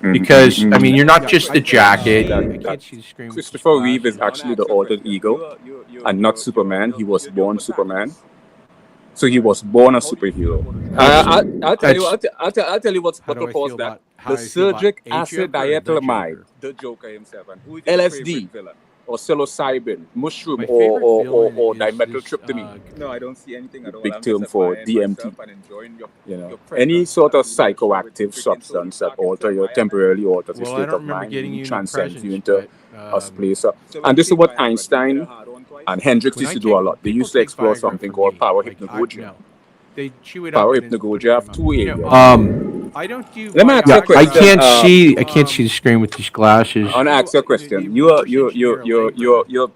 Because I mean, you're not just the jacket. Christopher Reeve is actually the alter ego and not Superman. He was born Superman. So he was born a superhero. I'll tell you what will cause that. The Surgic acid diethylamide, the Joker himself, and who is LSD, or psilocybin, mushroom, or dimethyltryptamine. No, I don't see anything at all. Big term for DMT. You know, any sort of psychoactive substance that temporarily alters your state of mind, transcends you into a place. And this is what Einstein and Hendricks used to do a lot. They used to explore something called power hypnagogia. Power hypnagogia have two areas. Let me ask you a question. I can't see the screen with these glasses. I want to ask you a question. You're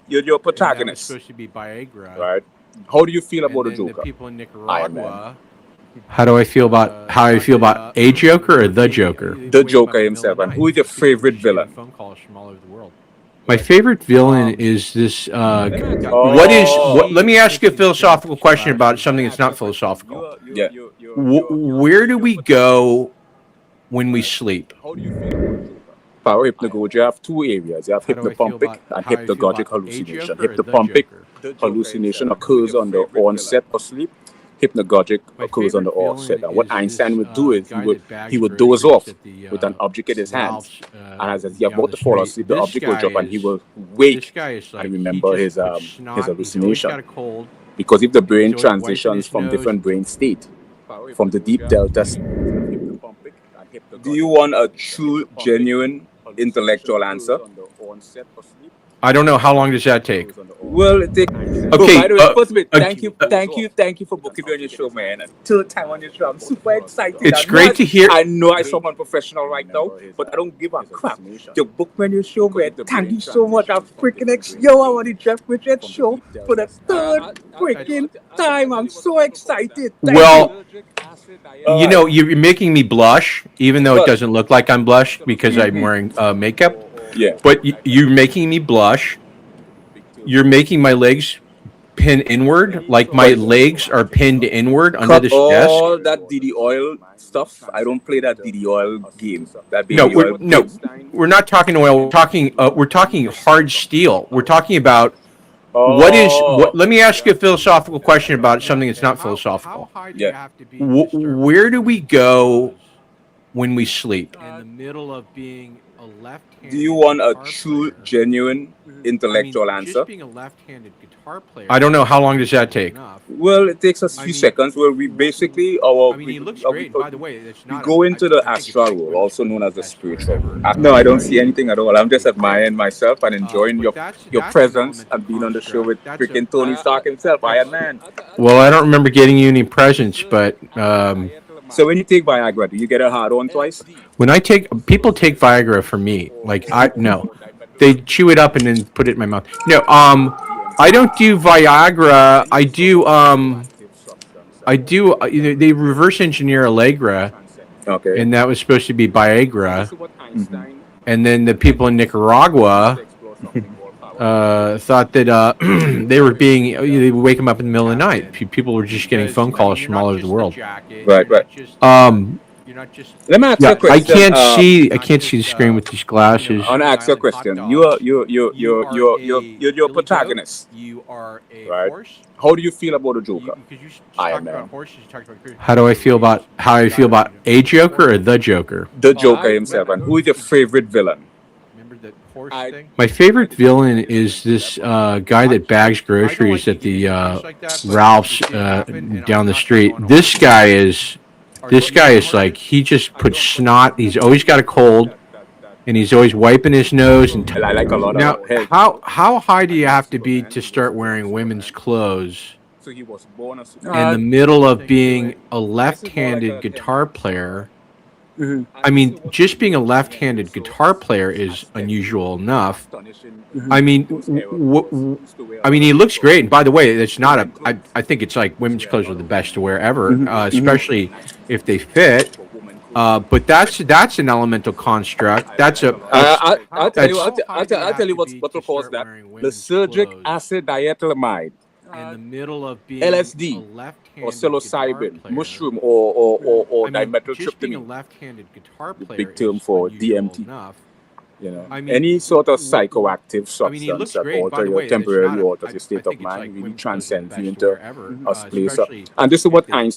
your protagonist, right? How do you feel about the Joker? Iron Man. How I feel about a Joker or the Joker? The Joker himself. And who is your favorite villain? My favorite villain is this. Let me ask you a philosophical question about something that's not philosophical. Yeah. Where do we go when we sleep? Power hypnagogia have two areas. You have hypnopompic and hypnagogic hallucination. Hypnopompic hallucination occurs on the onset of sleep. Hypnagogic occurs on the offset. And what Einstein would do is he would doze off with an object in his hands. And as he's about to fall asleep, the object will drop and he will wake and remember his hallucination. Because if the brain transitions from different brain state, from the deep delta state, do you want a true, genuine, intellectual answer? I don't know. How long does that take? Well, it takes. Okay. By the way, first of all, thank you for booking me on your show, man. Third time on your show, I'm super excited. It's great to hear. I know I sound unprofessional right now, but I don't give a crap. You booked me on your show, man. Thank you so much. I'm freaking yo, I want the Jeff Richards show for the third freaking time. I'm so excited. Well, you know, you're making me blush, even though it doesn't look like I'm blushing because I'm wearing makeup. Yeah. But you're making me blush. You're making my legs pin inward, like my legs are pinned inward under the desk. All that DD oil stuff. I don't play that DD oil game. We're not talking oil. We're talking hard steel. We're talking about let me ask you a philosophical question about something that's not philosophical. Yeah. Where do we go when we sleep? In the middle of being a left-handed. Do you want a true, genuine, intellectual answer? Being a left-handed guitar player. I don't know. How long does that take? Well, it takes us a few seconds. Where we basically he looks great. By the way, we go into the astral world, also known as the spiritual world. No, I don't see anything at all. I'm just admiring myself and enjoying your presence and being on the show with freaking Tony Stark himself, Iron Man. Well, I don't remember getting you any presents, but. So when you take Viagra, do you get a hard on twice? When people take Viagra for me, they chew it up and then put it in my mouth. No, I don't do Viagra. They reverse engineer Allegra. Okay. And that was supposed to be Viagra. Mm-hmm. And then the people in Nicaragua thought that they were they would wake them up in the middle of the night. People were just getting phone calls from all over the world. Right. Let me ask you a question. I can't see the screen with these glasses. I want to ask you a question. You're your protagonist. Right. How do you feel about the Joker? Iron Man. How I feel about a Joker or the Joker? The Joker himself. And who is your favorite villain? My favorite villain is this guy that bags groceries at the Ralph's down the street. This guy is like, he just puts snot. He's always got a cold, and he's always wiping his nose. And I like a lot of. Now, how high do you have to be to start wearing women's clothes? So he was born in the middle of being a left-handed guitar player. Mm-hmm. I mean, just being a left-handed guitar player is unusual enough. Mm-hmm. I mean, he looks great. And by the way, it's not I think it's like women's clothes are the best to wear ever, especially if they fit. But that's an elemental construct. That's a. I'll tell you what will cause that. The Surgic acid diethylamide. in the middle of being LSD a or left-handed psilocybin, guitar player. mushroom or I mean, just being a dimethyltryptamine, left-handed guitar the player big term is for unusual DMT. enough. You know, I mean, any sort of psychoactive I mean, he looks substance that great. By alter the your way, it's temporarily not alters I your state think of it's mind like really women's clothes transcends best you to into wear ever, a place. especially And this is if what the Einstein